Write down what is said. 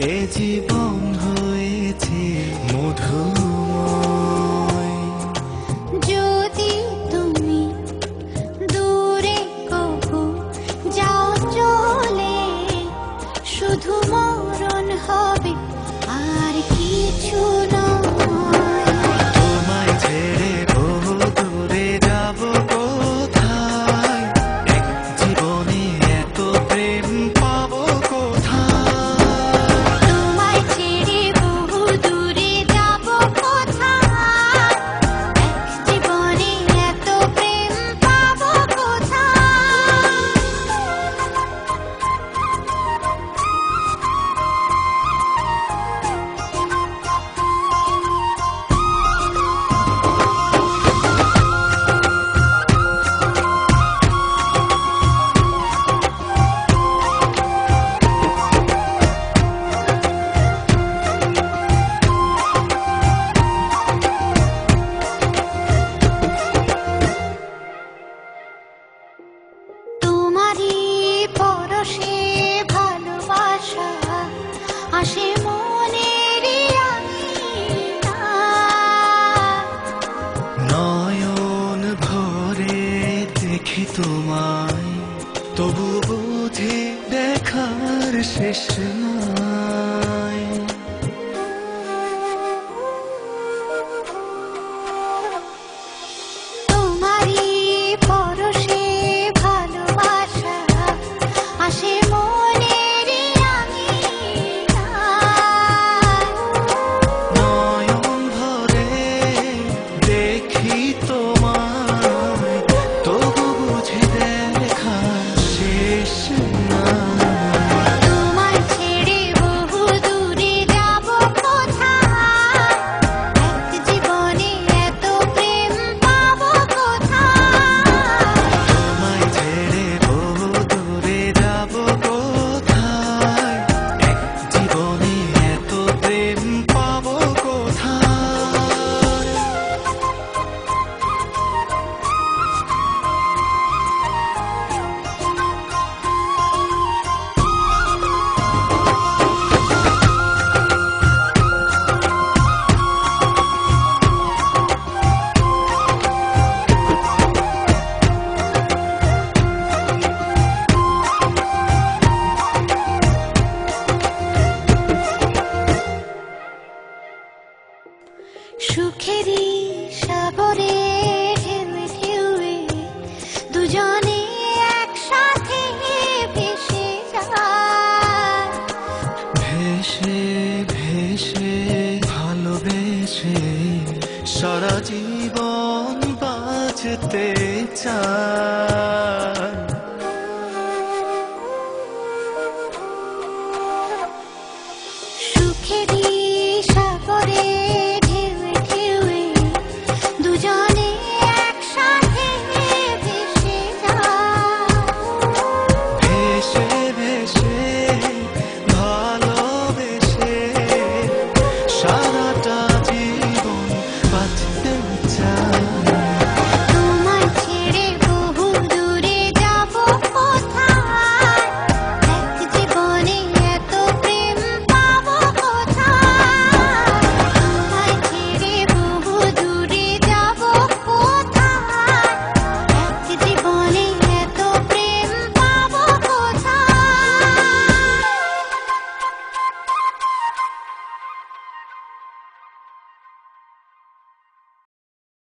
এ জীবন হয়েছে মধুময়। যদি তুমি দূরে কবু যাও চলে, শুধু মরণ হবে আর কিছু নয়। তোমায় ছেড়ে বহু দূরে যাব কোথায়, এক জীবনে এত প্রেম পাবো কোথায়। তোমায় ছেড়ে বহু দূরে যাব কোথায়, এক জীবনে এত প্রেম পাবো কোথায়। তোমারই পরশে ভালোবাসা আসে মনের নয়ন ভরে দেখি তোমায়, তবু বুঝি দেখার শেষ নাই। তোমারই পরশে ভালোবাসা আসে মনের নয়ন ভরে দেখি তোমায়, তবু বুঝি দেখার শেষ নাই। তোমায় ছেড়ে বহু দূরে যাব কোথায়, এক জীবনে এত প্রেম পাবো কোথায়। তোমায় ছেড়ে বহু দূরে যাব কোথায়, এক জীবনে এত প্রেম পাবো কোথায়। সুখেরই সাগরে ঢেউে ঢেউে দুজনে একসাথে ভেসে যায়। ভেসে ভেসে ভালোবেসে সারা জীবন বাঁচতে চাই। সুখেরই